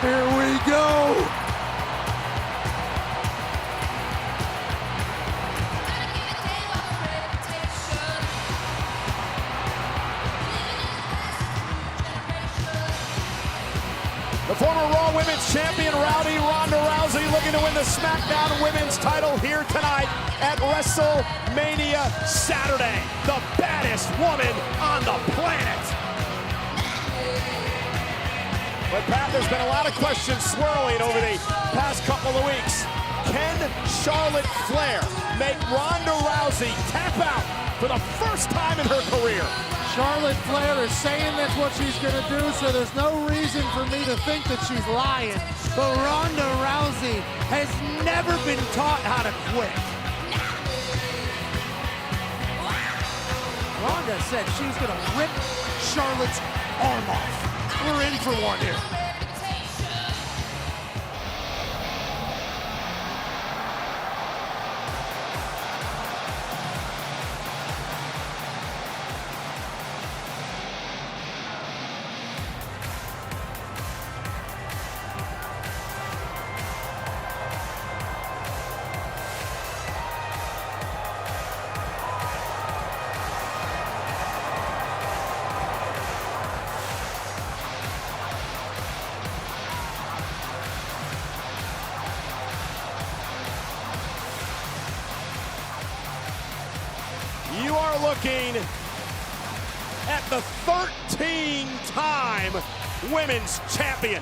Here we go. The former Raw Women's Champion, Rowdy Ronda Rousey, looking to win the SmackDown Women's title here tonight at WrestleMania Saturday. The baddest woman on the planet. But Pat, there's been a lot of questions swirling over the past couple of weeks. Can Charlotte Flair make Ronda Rousey tap out for the first time in her career? Charlotte Flair is saying that's what she's going to do, so there's no reason for me to think that she's lying. But Ronda Rousey has never been taught how to quit. Ronda said she's going to rip Charlotte's arm off. We're in for one here. You are looking at the 13-time women's champion.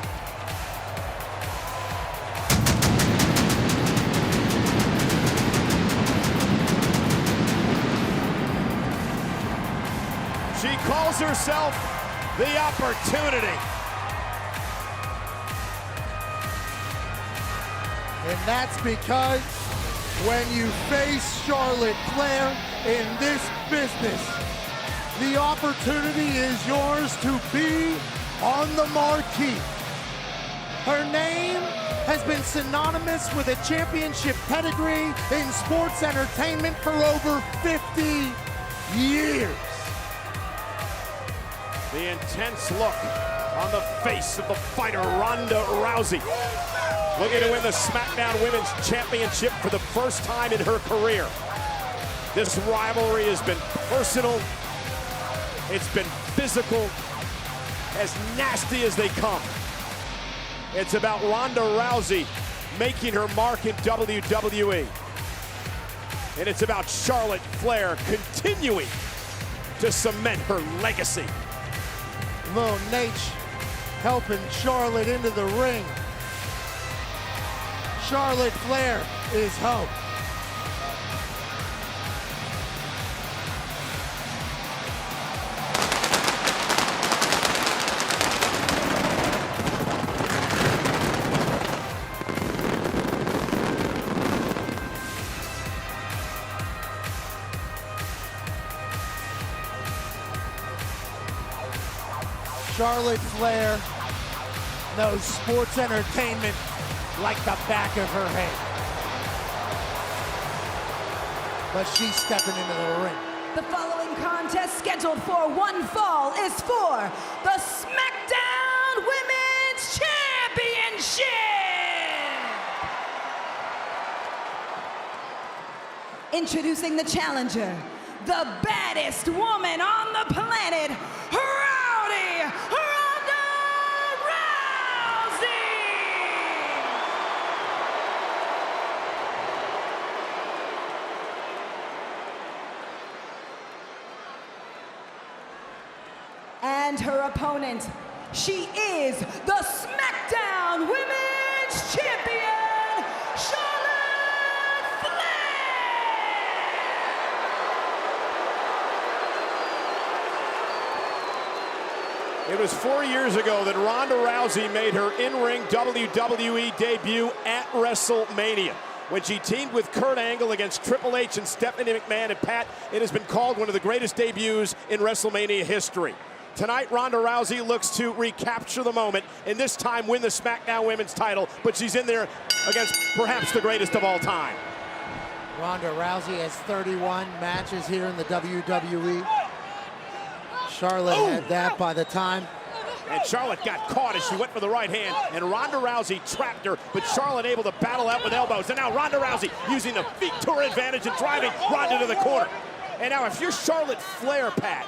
She calls herself the Opportunity. And that's because when you face Charlotte Flair in this business, the opportunity is yours to be on the marquee. Her name has been synonymous with a championship pedigree in sports entertainment for over 50 years. The intense look on the face of the fighter, Ronda Rousey. Looking to win the SmackDown Women's Championship for the first time in her career. This rivalry has been personal. It's been physical. As nasty as they come. It's about Ronda Rousey making her mark in WWE. And it's about Charlotte Flair continuing to cement her legacy. Lil Nate helping Charlotte into the ring. Charlotte Flair is hope. Charlotte Flair knows sports entertainment like the back of her head. But she's stepping into the ring. The following contest, scheduled for one fall, is for the SmackDown Women's Championship! Introducing the challenger, the baddest woman on the planet, Rowdy Ronda Rousey! And her opponent, she is the SmackDown Women's Champion, Charlotte Flair! It was 4 years ago that Ronda Rousey made her in-ring WWE debut at WrestleMania, when she teamed with Kurt Angle against Triple H and Stephanie McMahon. And Pat, it has been called one of the greatest debuts in WrestleMania history. Tonight, Ronda Rousey looks to recapture the moment and this time win the SmackDown Women's title, but she's in there against perhaps the greatest of all time. Ronda Rousey has 31 matches here in the WWE. Charlotte had that by the time And Charlotte got caught as she went for the right hand, and Ronda Rousey trapped her, but Charlotte able to battle out with elbows. And now Ronda Rousey using the feet to her advantage and driving Ronda to the corner. And now if you're Charlotte Flair, Pat,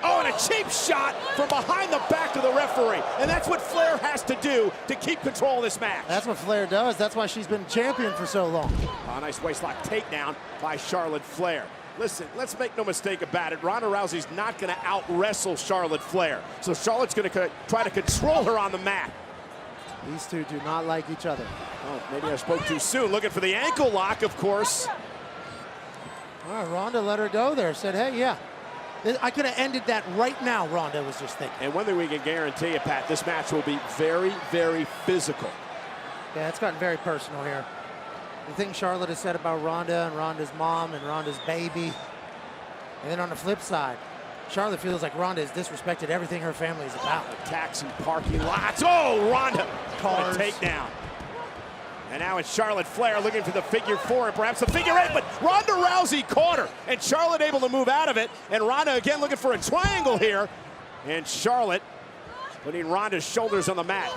oh, and a cheap shot from behind the back of the referee. And that's what Flair has to do to keep control of this match. That's what Flair does. That's why she's been champion for so long. A nice waistlock takedown by Charlotte Flair. Listen, let's make no mistake about it. Ronda Rousey's not going to out-wrestle Charlotte Flair. So Charlotte's going to try to control her on the mat. These two do not like each other. Oh, maybe I spoke too soon. Looking for the ankle lock, of course. All right, Ronda let her go there. Said, hey, yeah. I could have ended that right now, Ronda was just thinking. And one thing we can guarantee you, Pat, this match will be very, very physical. Yeah, it's gotten very personal here. The thing Charlotte has said about Ronda and Ronda's mom and Ronda's baby. And then on the flip side, Charlotte feels like Ronda has disrespected everything her family is about. Attacks in parking lots. Oh, Ronda! Cars. A takedown. And now it's Charlotte Flair looking for the figure four and perhaps the figure eight, but Ronda Rousey caught her, and Charlotte able to move out of it, and Ronda again looking for a triangle here, and Charlotte putting Ronda's shoulders on the mat.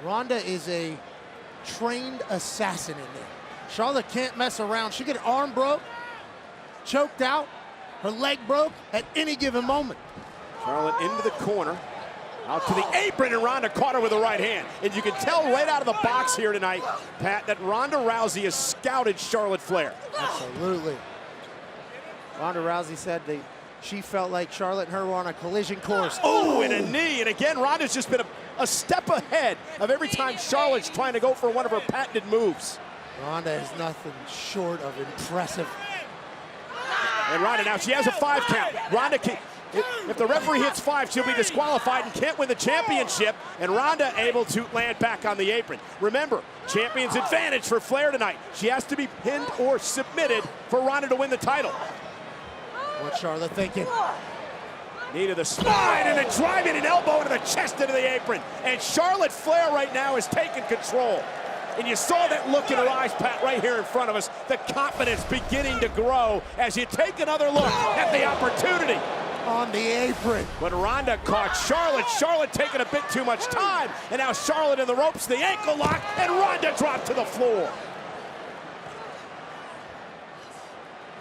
Ronda is a trained assassin in there. Charlotte can't mess around. She get her arm broke, choked out, her leg broke at any given moment. Charlotte into the corner, out to the apron, and Ronda caught her with the right hand. And you can tell right out of the box here tonight, Pat, that Ronda Rousey has scouted Charlotte Flair. Absolutely. Ronda Rousey said she felt like Charlotte and her were on a collision course. Oh, and a knee. And again, Ronda's just been a step ahead of every time Charlotte's trying to go for one of her patented moves. Ronda is nothing short of impressive. And Ronda now, she has a 5 count. Ronda can, if the referee hits 5, she'll be disqualified and can't win the championship. And Ronda able to land back on the apron. Remember, champion's advantage for Flair tonight. She has to be pinned or submitted for Ronda to win the title. What's Charlotte thinking? Knee to the spine and then driving an elbow into the chest into the apron. And Charlotte Flair right now is taking control. And you saw that look in her eyes, Pat, right here in front of us. The confidence beginning to grow as you take another look at the opportunity. On the apron. When Ronda caught Charlotte taking a bit too much time. And now Charlotte in the ropes, the ankle lock, and Ronda dropped to the floor.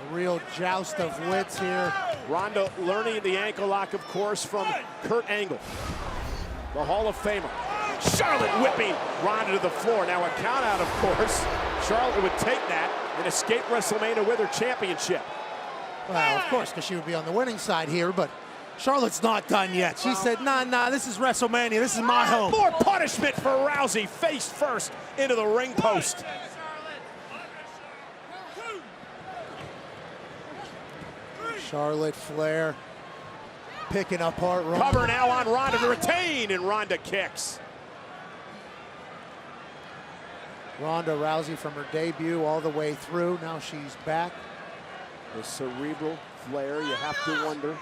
A real joust of wits here. Ronda learning the ankle lock, of course, from Kurt Angle, the Hall of Famer. Charlotte whipping Ronda to the floor. Now a count out, of course. Charlotte would take that and escape WrestleMania with her championship. Well, of course, because she would be on the winning side here, but Charlotte's not done yet. She said, nah, this is WrestleMania. This is my home. More punishment for Rousey, face first into the ring post. Charlotte Flair picking apart Ronda. Cover now on Ronda to retain, and Ronda kicks. Ronda Rousey from her debut all the way through. Now she's back. The cerebral Flair, you have to wonder.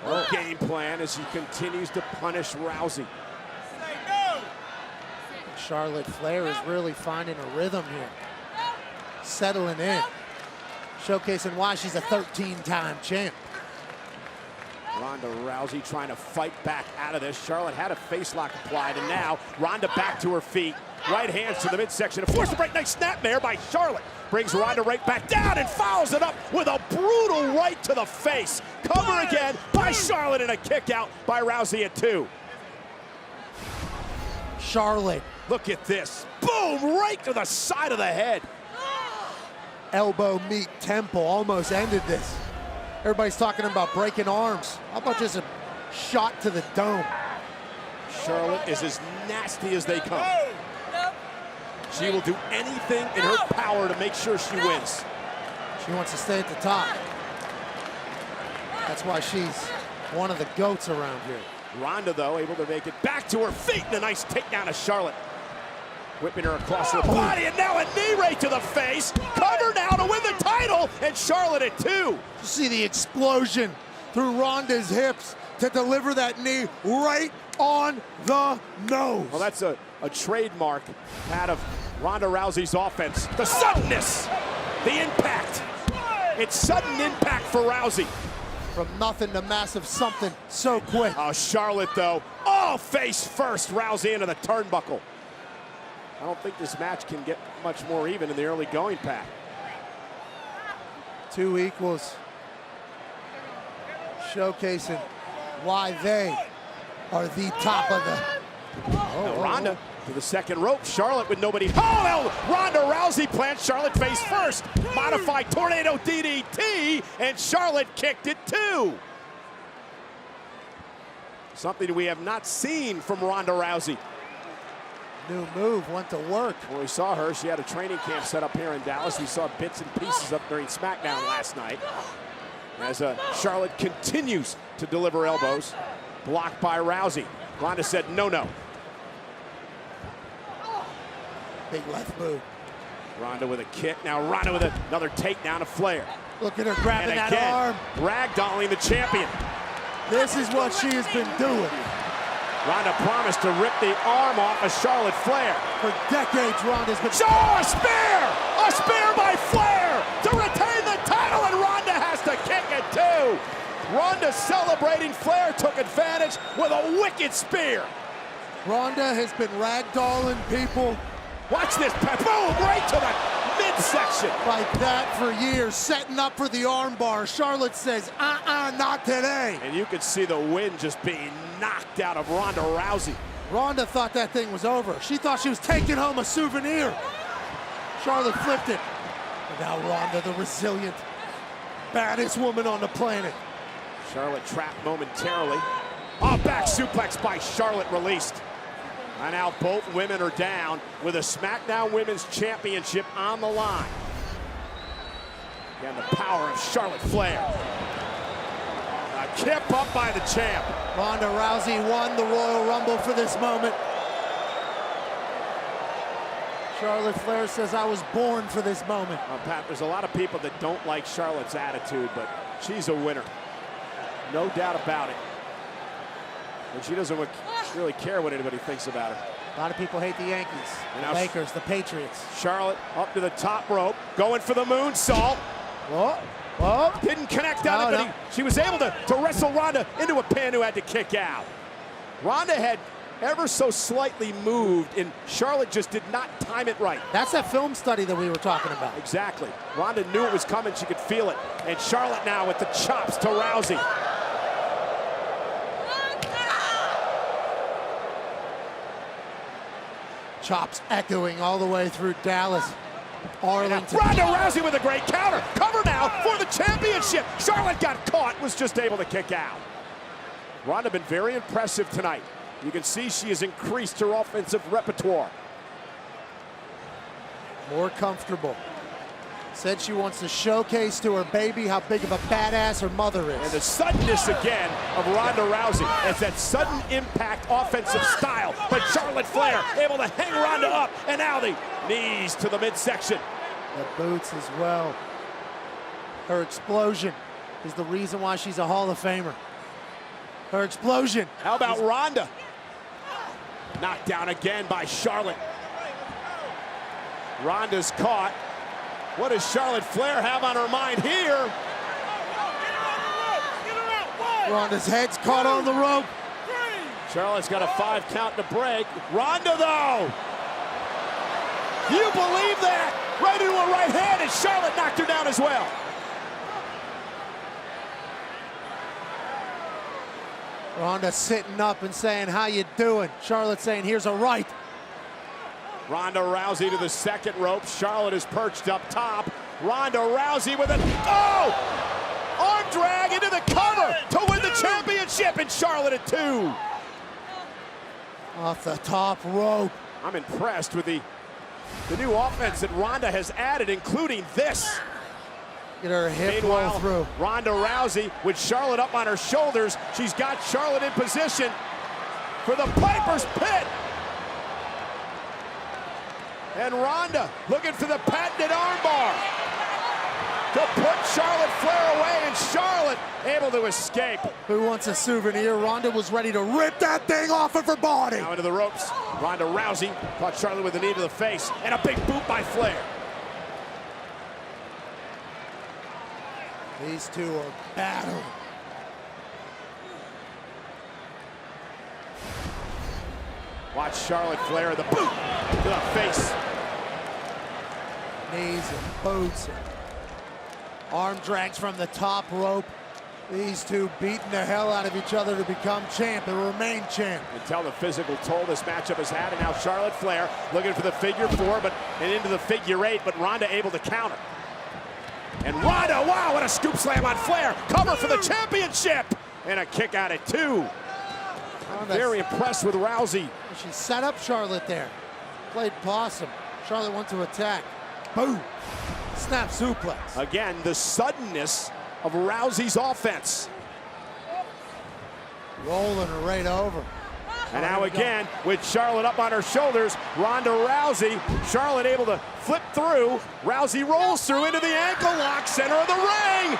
Her game plan as he continues to punish Rousey. Charlotte Flair is really finding a rhythm here. Settling in. Showcasing why she's a 13-time champ. Ronda Rousey trying to fight back out of this. Charlotte had a face lock applied, and now Ronda back to her feet. Right hands to the midsection. A force to break. Nice snapmare by Charlotte. Brings Ronda right back down and fouls it up with a brutal right to the face. Cover again by Charlotte and a kick out by Rousey at 2. Charlotte. Look at this. Boom, right to the side of the head. Elbow meet temple almost ended this. Everybody's talking about breaking arms. How about just a shot to the dome? Charlotte is as nasty as they come. She will do anything in her power to make sure she wins. She wants to stay at the top. That's why she's one of the GOATs around here. Ronda, though, able to make it back to her feet, and a nice takedown of Charlotte. Whipping her across her body, and now a knee right to the face. Cover now to win the title, and Charlotte at 2. You see the explosion through Ronda's hips to deliver that knee right on the nose. Well, that's a trademark out of Ronda Rousey's offense. The suddenness, the impact. It's sudden impact for Rousey. From nothing to massive something so quick. Oh, Charlotte, though. Oh, face first. Rousey into the turnbuckle. I don't think this match can get much more even in the early going, Pat. 2 equals. Showcasing why they are the top of the... Now Ronda to the second rope. Charlotte with nobody. Oh, Ronda Rousey plants Charlotte face first. Modified tornado DDT, and Charlotte kicked it too. Something we have not seen from Ronda Rousey. New move, went to work. When we saw her, she had a training camp set up here in Dallas. We saw bits and pieces up during SmackDown last night. As Charlotte continues to deliver elbows. Blocked by Rousey. Ronda said, no, no. Big left move. Ronda with a kick. Now Ronda with another takedown of Flair. Look at her grabbing And that arm. ragdolling the champion. This is what she has been doing. Ronda promised to rip the arm off of Charlotte Flair. For decades, Ronda's been... Oh, a spear! A spear by Flair to retain the title, and Ronda has to kick it too. Ronda celebrating. Flair took advantage with a wicked spear. Ronda has been ragdolling people Watch this, boom, right to the midsection. like that for years, setting up for the armbar. Charlotte says, not today. And you could see the wind just being knocked out of Ronda Rousey. Ronda thought that thing was over. She thought she was taking home a souvenir. Charlotte flipped it. And now Ronda, the resilient, baddest woman on the planet. Charlotte trapped momentarily. Oh, back suplex by Charlotte released. And now both women are down with a SmackDown Women's Championship on the line. Again, the power of Charlotte Flair. A kip up by the champ. Ronda Rousey won the Royal Rumble for this moment. Charlotte Flair says, I was born for this moment. Pat, there's a lot of people that don't like Charlotte's attitude, but she's a winner. No doubt about it. And she doesn't really care what anybody thinks about her. A lot of people hate the Yankees, And the now Lakers, the Patriots. Charlotte up to the top rope, going for the moonsault. Whoa, whoa. Didn't connect on it, but she was able to wrestle Ronda into a pin who had to kick out. Ronda had ever so slightly moved, and Charlotte just did not time it right. That's that film study that we were talking about. Exactly. Ronda knew it was coming. She could feel it. And Charlotte now with the chops to Rousey. Chops echoing all the way through Dallas. Arlington. Ronda Rousey with a great counter. Cover now for the championship. Charlotte got caught, was just able to kick out. Ronda been very impressive tonight. You can see she has increased her offensive repertoire. More comfortable. Said she wants to showcase to her baby how big of a badass her mother is. And the suddenness again of Ronda Rousey as that sudden impact offensive style. But Charlotte Flair able to hang Ronda up, and now the knees to the midsection. The boots as well. Her explosion is the reason why she's a Hall of Famer. Her explosion. How about Ronda? Knocked down again by Charlotte. Ronda's caught. What does Charlotte Flair have on her mind here? Ronda's head's caught on the rope. Charlotte's got a 5 count to break. Ronda, though. You believe that? Right into a right hand, and Charlotte knocked her down as well. Ronda sitting up and saying, how you doing? Charlotte saying, here's a right. Ronda Rousey to the second rope. Charlotte is perched up top. Ronda Rousey with it. Oh! Arm drag into the cover to win the championship, and Charlotte at 2. Off the top rope. I'm impressed with the new offense that Ronda has added, including this. Get her hip roll Meanwhile, through. Ronda Rousey with Charlotte up on her shoulders. She's got Charlotte in position for the Piper's Pit. And Ronda looking for the patented armbar to put Charlotte Flair away, and Charlotte able to escape. Who wants a souvenir? Ronda was ready to rip that thing off of her body. Now into the ropes. Ronda Rousey caught Charlotte with a knee to the face, and a big boot by Flair. These two are battling. Watch Charlotte Flair, the boot to the face. Knees and boots. Arm drags from the top rope. These two beating the hell out of each other to become champ and remain champ. You can tell the physical toll this matchup has had, and now Charlotte Flair looking for the figure four, and into the figure eight, but Ronda able to counter. And Ronda, wow, what a scoop slam on Flair. Cover for the championship. And a kick out at 2. I'm very impressed with Rousey. She set up Charlotte there. Played possum. Charlotte went to attack. Boom. Snap suplex. Again, the suddenness of Rousey's offense. Rolling her right over. And now again, with Charlotte up on her shoulders, Ronda Rousey. Charlotte able to flip through. Rousey rolls through into the ankle lock, center of the ring.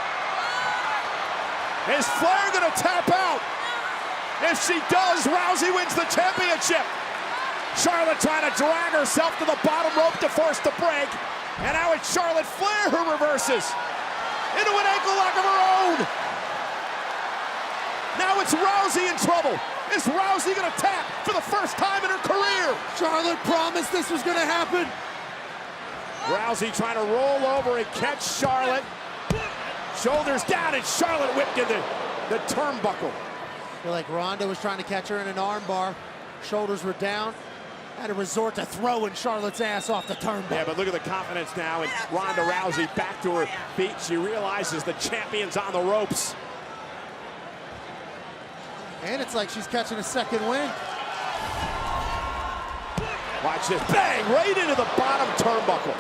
Is Flair gonna tap out? If she does, Rousey wins the championship. Charlotte trying to drag herself to the bottom rope to force the break. And now it's Charlotte Flair who reverses into an ankle lock of her own. Now it's Rousey in trouble. Is Rousey gonna tap for the first time in her career? Charlotte promised this was gonna happen. Rousey trying to roll over and catch Charlotte. Shoulders down, and Charlotte whipped into the turnbuckle. I feel like Ronda was trying to catch her in an armbar. Shoulders were down. Had to resort to throwing Charlotte's ass off the turnbuckle. Yeah, but look at the confidence now, and Ronda Rousey back to her feet. She realizes the champion's on the ropes. And it's like she's catching a second wind. Watch this, bang, right into the bottom turnbuckle.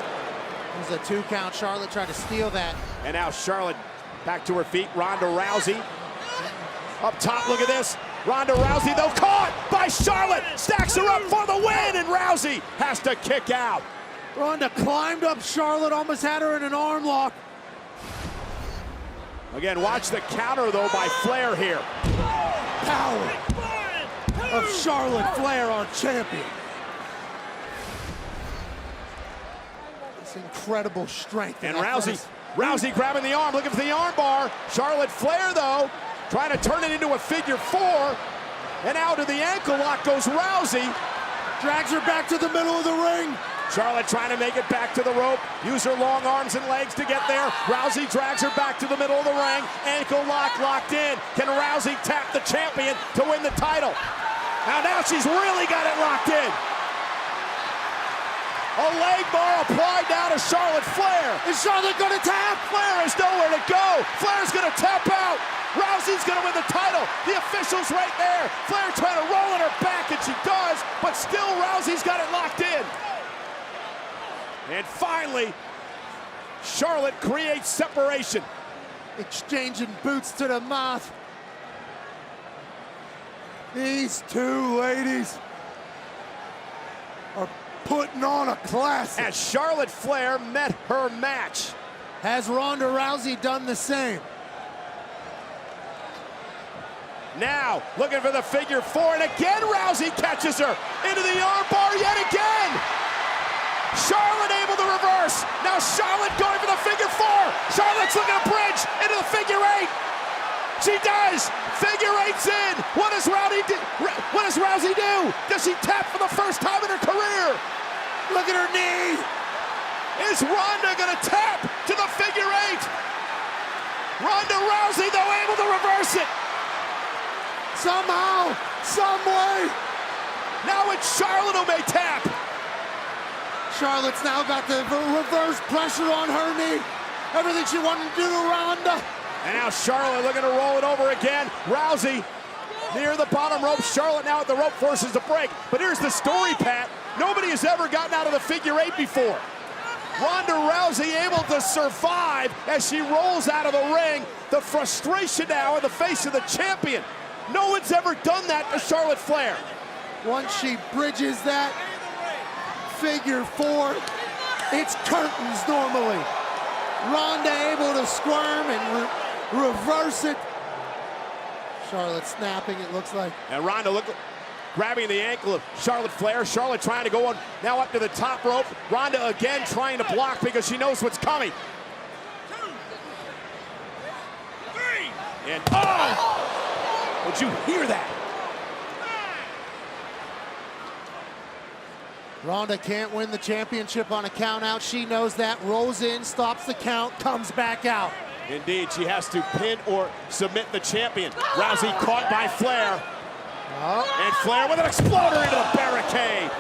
It was a 2 count. Charlotte tried to steal that. And now Charlotte back to her feet. Ronda Rousey up top, look at this. Ronda Rousey, though, caught by Charlotte. Stacks her up for the win, and Rousey has to kick out. Ronda climbed up Charlotte, almost had her in an arm lock. Again, watch the counter, though, by Flair here. Power of Charlotte Flair, our champion. This incredible strength. And Rousey grabbing the arm, looking for the arm bar. Charlotte Flair, though, trying to turn it into a figure 4. And out of the ankle lock goes Rousey. Drags her back to the middle of the ring. Charlotte trying to make it back to the rope. Use her long arms and legs to get there. Rousey drags her back to the middle of the ring. Ankle lock locked in. Can Rousey tap the champion to win the title? Now she's really got it locked in. A leg bar applied now to Charlotte Flair. Is Charlotte gonna tap? Flair has nowhere to go. Flair's gonna tap out. Rousey's gonna win the title. The official's right there. Flair trying to roll on her back, and she does, but still Rousey's got it locked in. And finally, Charlotte creates separation. Exchanging boots to the mouth. These two ladies are putting on a classic. As Charlotte Flair met her match. Has Ronda Rousey done the same? Now, looking for the figure 4, and again Rousey catches her into the armbar yet again. Charlotte able to reverse. Now Charlotte going for the figure 4. Charlotte's looking to bridge into the figure 8. She does. Figure 8's in. What does Rousey do? Does she tap for the first time in her career? Look at her knee. Is Ronda gonna tap to the figure 8? Ronda Rousey, though, able to reverse it. Somehow, some way. Now it's Charlotte who may tap. Charlotte's now got the reverse pressure on her knee. Everything she wanted to do to Ronda. And now Charlotte looking to roll it over again. Rousey near the bottom rope. Charlotte now at the rope forces the break. But here's the story, Pat. Nobody has ever gotten out of the figure 8 before. Ronda Rousey able to survive as she rolls out of the ring. The frustration now in the face of the champion. No one's ever done that to Charlotte Flair. Once she bridges that figure 4, it's curtains normally. Ronda able to squirm and reverse it. Charlotte snapping, it looks like. And Ronda grabbing the ankle of Charlotte Flair. Charlotte trying to go on now up to the top rope. Ronda again trying to block because she knows what's coming. 2, 3. And oh! Did you hear that? Ronda can't win the championship on a count out. She knows that. Rolls in, stops the count, comes back out. Indeed, she has to pin or submit the champion. Rousey caught by Flair. And Flair with an exploder into the barricade.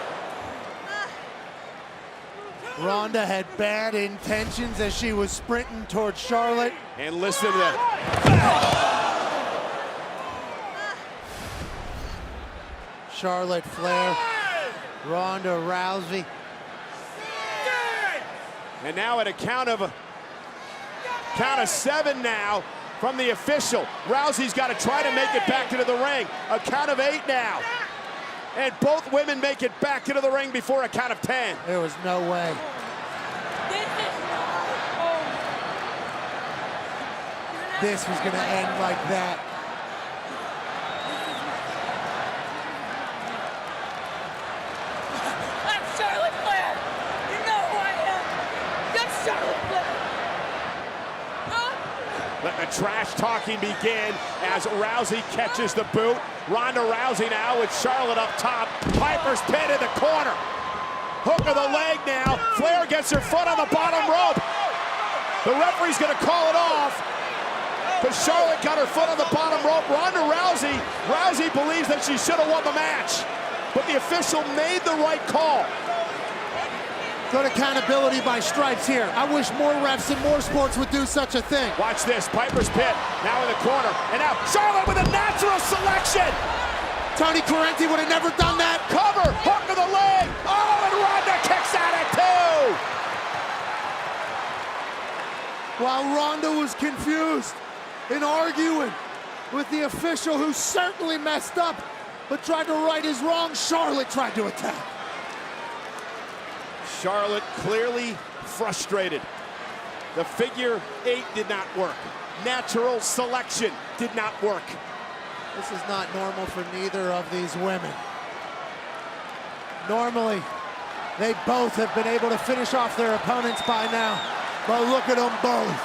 Ronda had bad intentions as she was sprinting towards Charlotte. And listen to that. Charlotte Flair, Ronda Rousey. And now at a count of 7 now from the official. Rousey's got to try to make it back into the ring. A count of 8 now. And both women make it back into the ring before a count of 10. There was no way. This was gonna end like that. I'm Charlotte Flair. You know who I am. That's Charlotte Flair. Let the trash talking begin as Rousey catches the boot. Ronda Rousey now with Charlotte up top. Piper's pin in the corner. Hook of the leg now. Flair gets her foot on the bottom rope. The referee's gonna call it off. But Charlotte got her foot on the bottom rope. Ronda Rousey believes that she should have won the match. But the official made the right call. Good accountability by Stripes here. I wish more refs in more sports would do such a thing. Watch this, Piper's pit, now in the corner. And now Charlotte with a natural selection. Tony Correnti would have never done that. Cover, hook of the leg. Oh, and Ronda kicks out at 2. While Ronda was confused and arguing with the official who certainly messed up but tried to right his wrong, Charlotte tried to attack. Charlotte clearly frustrated. The figure 8 did not work. Natural selection did not work. This is not normal for neither of these women. Normally, they both have been able to finish off their opponents by now. But look at them both.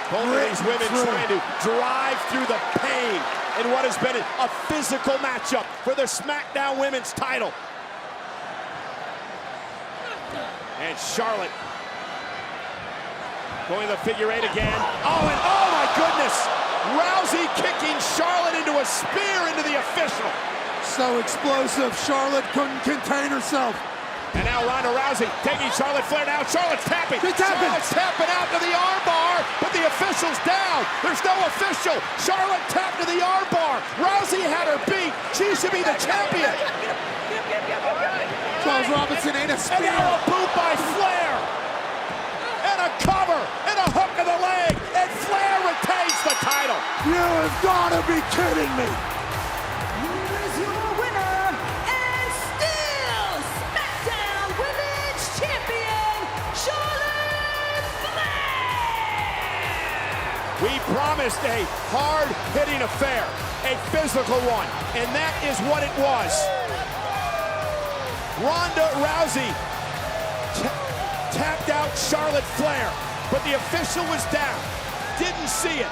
Both of these women trying to drive through the pain in what has been a physical matchup for the SmackDown Women's title. And Charlotte going the figure 8 again. Oh, and oh my goodness! Rousey kicking Charlotte into a spear into the official. So explosive, Charlotte couldn't contain herself. And now Ronda Rousey taking Charlotte Flair down. Charlotte's tapping. Charlotte's tapping out to the armbar, but the official's down. There's no official. Charlotte tapped to the armbar. Rousey had her beat. She should be the champion. Charles Robinson ain't a spear. And now a boot by Flair. And a cover. And a hook of the leg. And Flair retains the title. You have got to be kidding me. Here is your winner and still SmackDown Women's Champion, Charlotte Flair. We promised a hard-hitting affair, a physical one, and that is what it was. Ronda Rousey tapped out Charlotte Flair, but the official was down, didn't see it.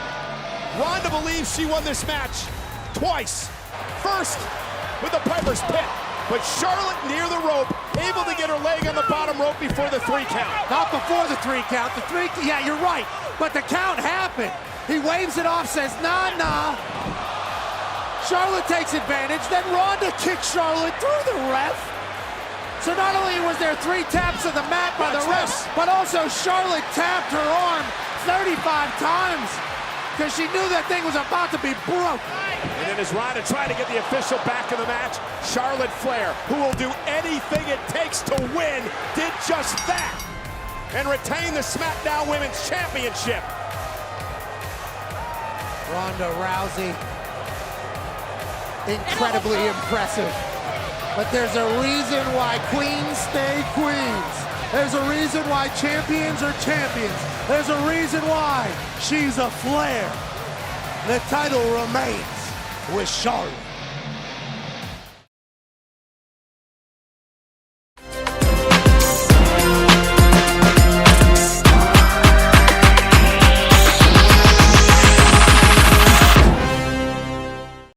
Ronda believes she won this match twice. First with the Piper's pit, but Charlotte near the rope, able to get her leg on the bottom rope before the 3 count. Not before the 3 count. The 3, yeah, you're right. But the count happened. He waves it off, says, nah, nah. Charlotte takes advantage. Then Ronda kicks Charlotte through the ref. So not only was there 3 taps of the mat by the ref, but also Charlotte tapped her arm 35 times because she knew that thing was about to be broke. And then as Ronda tried to get the official back in the match, Charlotte Flair, who will do anything it takes to win, did just that and retain the SmackDown Women's Championship. Ronda Rousey, incredibly impressive. But there's a reason why queens stay queens. There's a reason why champions are champions. There's a reason why she's a Flair. The title remains with Charlotte.